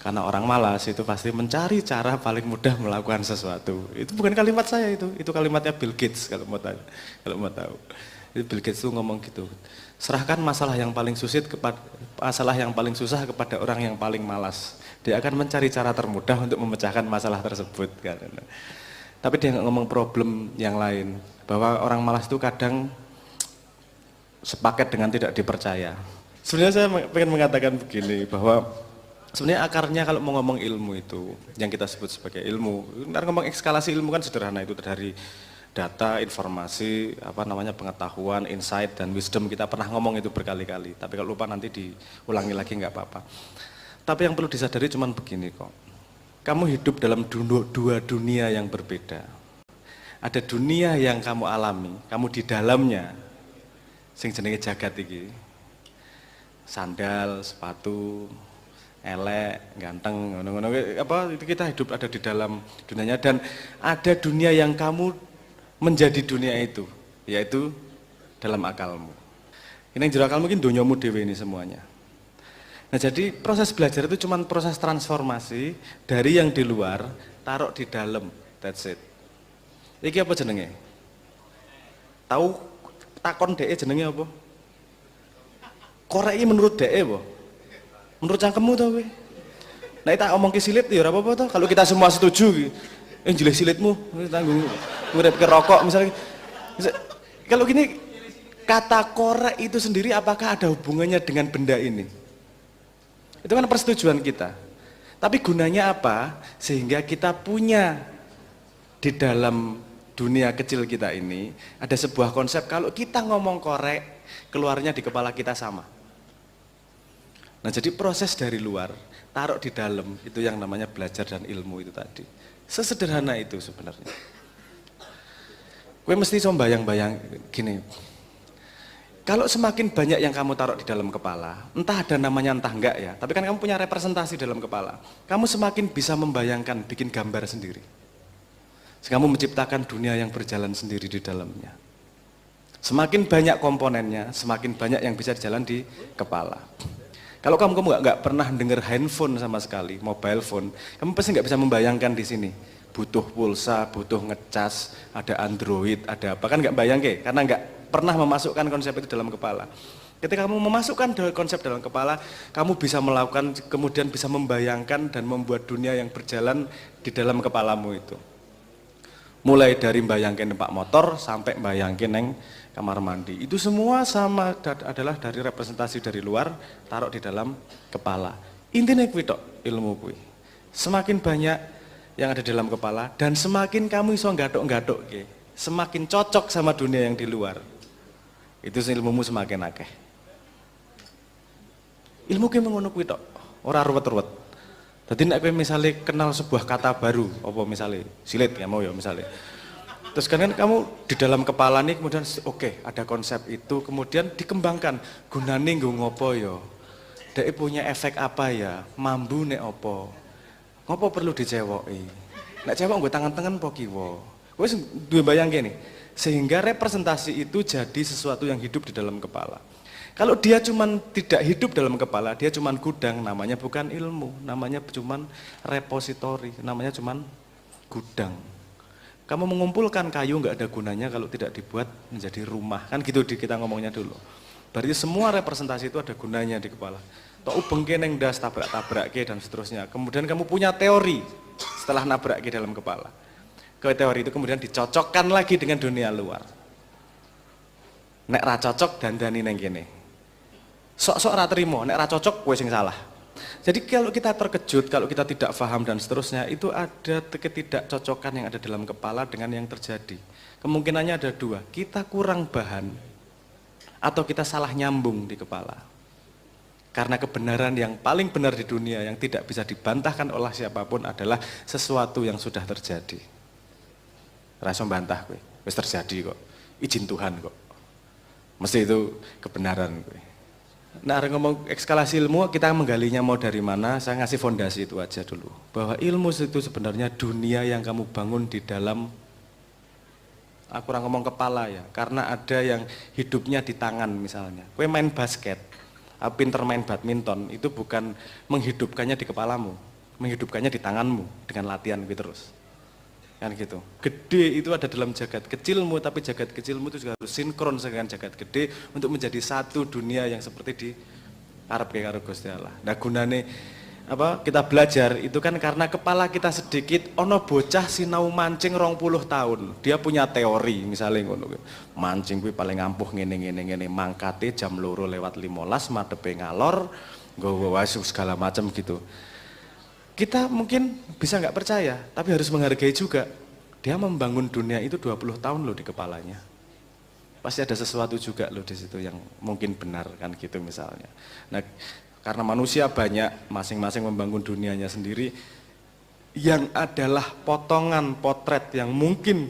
Karena orang malas itu pasti mencari cara paling mudah melakukan sesuatu. Itu bukan kalimat saya itu kalimatnya Bill Gates kalau mau tahu. Kalau mau tahu. Itu Bill Gates tuh ngomong gitu. Serahkan masalah yang paling susah kepada orang yang paling malas. Dia akan mencari cara termudah untuk memecahkan masalah tersebut kan. Tapi dia nggak ngomong problem yang lain, bahwa orang malas itu kadang sepaket dengan tidak dipercaya. Sebenarnya saya pengen mengatakan begini, bahwa sebenarnya akarnya kalau mau ngomong ilmu itu, yang kita sebut sebagai ilmu, ntar ngomong eskalasi ilmu kan sederhana, itu dari data, informasi, pengetahuan, insight, dan wisdom. Kita pernah ngomong itu berkali-kali, tapi kalau lupa nanti diulangi lagi nggak apa-apa. Tapi yang perlu disadari cuman begini kok, kamu hidup dalam dua dunia yang berbeda. Ada dunia yang kamu alami, kamu di dalamnya, sing jenenge jagat iki. Sandal, sepatu, elek, ganteng, ngono-ngono itu kita hidup ada di dalam dunianya, dan ada dunia yang kamu menjadi dunia itu, yaitu dalam akalmu. Ini yang jero akalmu mungkin donyamu dhewe ini semuanya. Nah, jadi proses belajar itu cuma proses transformasi dari yang di luar taruh di dalam, that's it. Iki apa jenenge? Tahu takon dhek jenenge apa? Korek iki menurut dhek apa? Menurut cangkemmu to kowe? Nek tak omongke silit ya ora apa-apa to. Kalau kita semua setuju iki. Jilih silitmu, tanggung nguripke rokok misalnya. Kalau gini, kata korek itu sendiri apakah ada hubungannya dengan benda ini? Itu kan persetujuan kita. Tapi gunanya apa? Sehingga kita punya di dalam dunia kecil kita ini ada sebuah konsep, kalau kita ngomong korek, keluarnya di kepala kita sama. Nah, jadi proses dari luar taruh di dalam, itu yang namanya belajar dan ilmu itu tadi. Sesederhana itu sebenarnya. Kowe mesti coba bayang-bayang gini. Kalau semakin banyak yang kamu taruh di dalam kepala, entah ada namanya entah enggak ya, tapi kan kamu punya representasi dalam kepala, kamu semakin bisa membayangkan, bikin gambar sendiri. Kamu menciptakan dunia yang berjalan sendiri di dalamnya. Semakin banyak komponennya, semakin banyak yang bisa jalan di kepala. Kalau kamu nggak pernah dengar handphone sama sekali, mobile phone, kamu pasti nggak bisa membayangkan di sini. Butuh pulsa, butuh ngecas, ada Android, ada apa, kan nggak bayangke, karena nggak pernah memasukkan konsep itu dalam kepala. Ketika kamu memasukkan konsep dalam kepala, kamu bisa melakukan, kemudian bisa membayangkan dan membuat dunia yang berjalan di dalam kepalamu itu. Mulai dari bayangin numpak motor sampai bayangin neng kamar mandi, itu semua sama adalah dari representasi dari luar taruh di dalam kepala. Intinya kuwi tok ilmu kuwi. Semakin banyak yang ada di dalam kepala dan semakin kamu iso nggathuk-nggathuk semakin cocok sama dunia yang di luar. Itu ilmumu semakin akeh. Ilmu ki mengono kuwi tok, ora ruwet-ruwet. Jadi nek kowe misalnya kenal sebuah kata baru, apa misalnya silit ya mau ya misalnya. Terus kan kamu di dalam kepala nih kemudian oke, ada konsep itu kemudian dikembangkan. Gunane nggo ngopo ya? Dek punya efek apa ya? Mambu nek opo? Ngopo perlu dicewoki? Nek cewek nggo tangan-tangan apa kiwa? Kowe duwe bayang kene. Sehingga representasi itu jadi sesuatu yang hidup di dalam kepala. Kalau dia cuman tidak hidup dalam kepala, dia cuman gudang, namanya bukan ilmu, namanya cuman repositori, namanya cuman gudang. Kamu mengumpulkan kayu nggak ada gunanya kalau tidak dibuat menjadi rumah, kan gitu kita ngomongnya dulu. Berarti semua representasi itu ada gunanya di kepala. Tok ubengke neng das tabrak-tabrake dan seterusnya. Kemudian kamu punya teori setelah nabrake dalam kepala. Ke teori itu kemudian dicocokkan lagi dengan dunia luar. Nek ra cocok dandani neng kene. Sok-sok ra trimo, nek ra cocok kowe sing salah. Jadi kalau kita terkejut, kalau kita tidak paham dan seterusnya, itu ada ketidakcocokan yang ada dalam kepala dengan yang terjadi. Kemungkinannya ada dua, kita kurang bahan atau kita salah nyambung di kepala. Karena kebenaran yang paling benar di dunia yang tidak bisa dibantahkan oleh siapapun adalah sesuatu yang sudah terjadi. Rasa bantah kowe, wis terjadi kok. Izin Tuhan kok. Mesti itu kebenaran kowe. Nah, ngomong eskalasi ilmu, kita menggalinya mau dari mana, saya ngasih fondasi itu aja dulu. Bahwa ilmu itu sebenarnya dunia yang kamu bangun di dalam, aku kurang ngomong kepala ya, karena ada yang hidupnya di tangan misalnya. Kowe main basket, pinter main badminton, itu bukan menghidupkannya di kepalamu, menghidupkannya di tanganmu dengan latihan gitu terus. Kan gitu. Gede itu ada dalam jagat kecilmu, tapi jagat kecilmu itu juga harus sinkron dengan jagat gede untuk menjadi satu dunia yang seperti di Arab karo Gusti Allah. Nah gunane apa kita belajar itu kan karena kepala kita sedikit, ono bocah sinau mancing 20 tahun, dia punya teori misalnya ngono, mancing kuwi paling ampuh ngene mangkate jam 2:15 madepe ngalor nggawa segala macam gitu. Kita mungkin bisa nggak percaya, tapi harus menghargai juga, dia membangun dunia itu 20 tahun loh di kepalanya, pasti ada sesuatu juga loh di situ yang mungkin benar kan gitu misalnya. Nah karena manusia banyak, masing-masing membangun dunianya sendiri, yang adalah potongan potret yang mungkin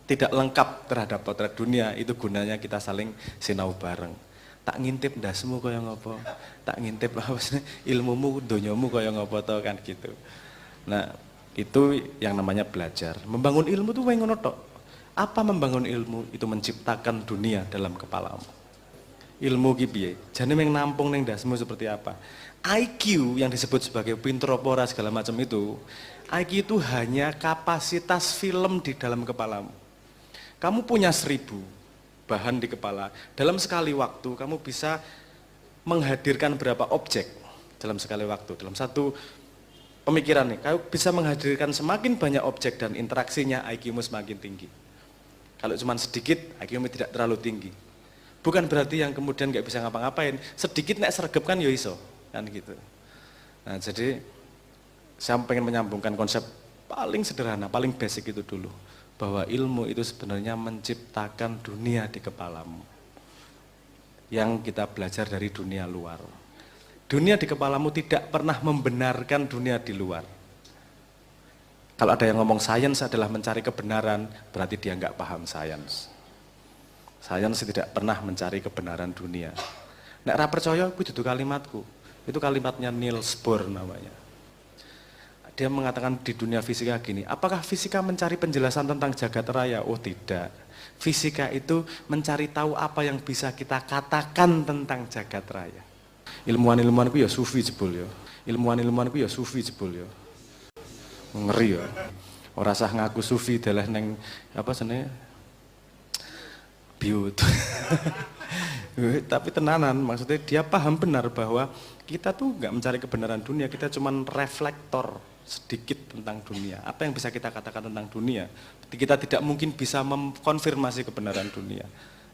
tidak lengkap terhadap potret dunia, itu gunanya kita saling sinau bareng. Tak ngintip ndasmu kaya ngopo, tak ngintip ilmumu, donyamu kaya ngopo to kan gitu. Nah itu yang namanya belajar. Membangun ilmu itu ngono tok. Apa membangun ilmu? Itu menciptakan dunia dalam kepalamu. Ilmu ki piye? Jane meng nampung ning ndasmu seperti apa? IQ yang disebut sebagai pinter apa ora segala macam itu, IQ itu hanya kapasitas film di dalam kepalamu. Kamu punya 1000 bahan di kepala, dalam sekali waktu kamu bisa menghadirkan berapa objek dalam sekali waktu, dalam satu pemikiran nih, kamu bisa menghadirkan semakin banyak objek dan interaksinya IQ-mu semakin tinggi. Kalau cuma sedikit, IQ-mu tidak terlalu tinggi. Bukan berarti yang kemudian nggak bisa ngapa-ngapain, sedikit nek sergep kan ya iso, kan gitu. Nah jadi saya pengen menyambungkan konsep paling sederhana, paling basic itu dulu, bahwa ilmu itu sebenarnya menciptakan dunia di kepalamu, yang kita belajar dari dunia luar. Dunia di kepalamu tidak pernah membenarkan dunia di luar. Kalau ada yang ngomong sains adalah mencari kebenaran, berarti dia nggak paham sains. Sains tidak pernah mencari kebenaran dunia. Nek ra percaya kuwi dudu kalimatku. Itu kalimatnya Niels Bohr namanya. Dia mengatakan di dunia fisika gini, apakah fisika mencari penjelasan tentang jagat raya? Oh tidak. Fisika itu mencari tahu apa yang bisa kita katakan tentang jagat raya. Ilmuwan-ilmuwanku ya sufi jebul ya. Ilmuwan-ilmuwanku ya sufi jebul ya. Ngeri ya. Ora sah ngaku sufi dalah neng apa senenge biut. Tapi tenanan, maksudnya dia paham benar bahwa kita tuh nggak mencari kebenaran dunia, kita cuman reflektor sedikit tentang dunia. Apa yang bisa kita katakan tentang dunia? Kita tidak mungkin bisa mengkonfirmasi kebenaran dunia.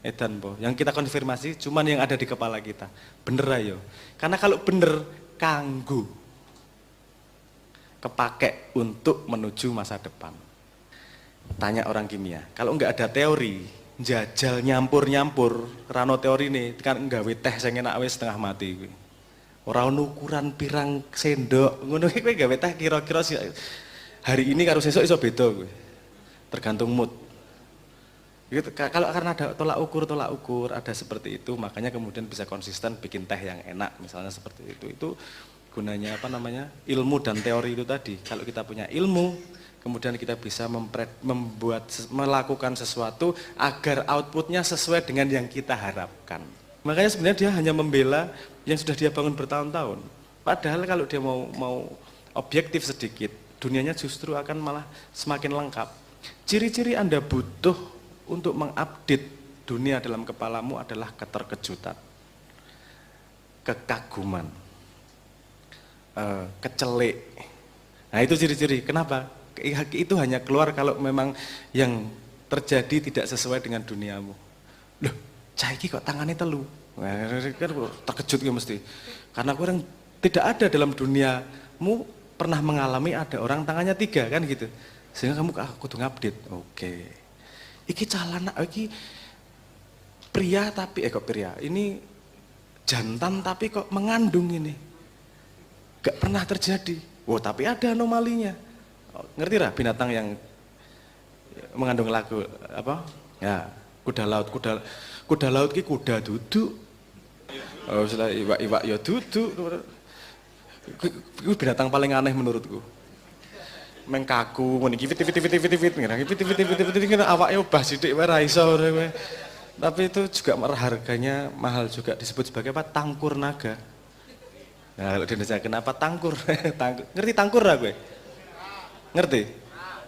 Edan boh, yang kita konfirmasi cuman yang ada di kepala kita. Bener ayo. Karena kalau bener kanggu, kepake untuk menuju masa depan. Tanya orang kimia, kalau nggak ada teori, jajal nyampur rano teori nih kan nggawe teh sing enak wis setengah mati kuwi. Ora ono ukuran pirang sendok ngono iki kowe gawe teh kira-kira hari ini karo sesuk iso beda kuwi. Tergantung mood. Gitu, kalau karena ada tolak ukur ada seperti itu, makanya kemudian bisa konsisten bikin teh yang enak misalnya seperti itu. Itu gunanya apa namanya? Ilmu dan teori itu tadi. Kalau kita punya ilmu, kemudian kita bisa melakukan sesuatu agar outputnya sesuai dengan yang kita harapkan. Makanya sebenarnya dia hanya membela yang sudah dia bangun bertahun-tahun. Padahal kalau dia mau objektif sedikit, dunianya justru akan malah semakin lengkap. Ciri-ciri Anda butuh untuk mengupdate dunia dalam kepalamu adalah keterkejutan, kekaguman, kecelek. Nah itu ciri-ciri. Kenapa? Itu hanya keluar kalau memang yang terjadi tidak sesuai dengan duniamu. Loh, cah iki kok tangannya telu? Kan terkejut ya mesti. Karena orang tidak ada dalam duniamu pernah mengalami ada orang tangannya 3 kan gitu. Sehingga kamu kudu ngupdate. Oke. Iki calana, iki pria tapi kok pria. Ini jantan tapi kok mengandung ini. Gak pernah terjadi. Oh, tapi ada anomalinya. Ngerti lah binatang yang mengandung lagu apa? Ya, kuda laut ki kuda duduk. Oh, setelah iwak ya duduk. Itu binatang paling aneh menurutku. Mengkaku, ngene iki fit awake obah sithik wae ra iso. Tapi itu juga harganya mahal juga, disebut sebagai apa? Tangkur naga. Nah, kalau di Indonesia kenapa tangkur? Tangkur. Ngerti tangkur lah gue? Ngerti?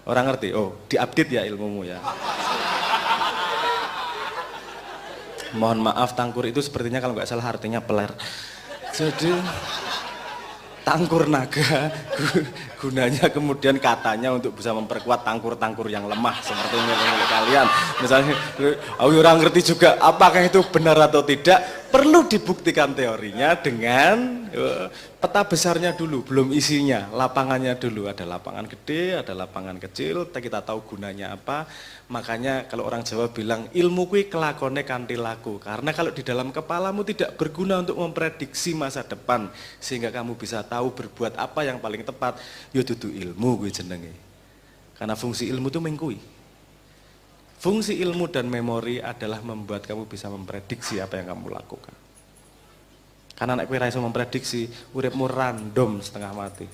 Orang ngerti? Oh, diupdate ya ilmumu ya. Mohon maaf, tangkur itu sepertinya kalau nggak salah artinya peler. Jadi tangkur naga gunanya kemudian katanya untuk bisa memperkuat tangkur-tangkur yang lemah seperti milik kalian. Misalnya, aku orang ngerti juga apakah itu benar atau tidak. Perlu dibuktikan teorinya dengan peta besarnya dulu, belum isinya, lapangannya dulu. Ada lapangan gede, ada lapangan kecil, kita tahu gunanya apa. Makanya kalau orang Jawa bilang ilmu kui kelakone kanthi laku. Karena kalau di dalam kepalamu tidak berguna untuk memprediksi masa depan sehingga kamu bisa tahu berbuat apa yang paling tepat, ya dudu ilmu kuwi jenenge. Karena fungsi ilmu itu mengkui. Fungsi ilmu dan memori adalah membuat kamu bisa memprediksi apa yang kamu lakukan. Karena nek kowe ra iso memprediksi, uripmu random setengah mati.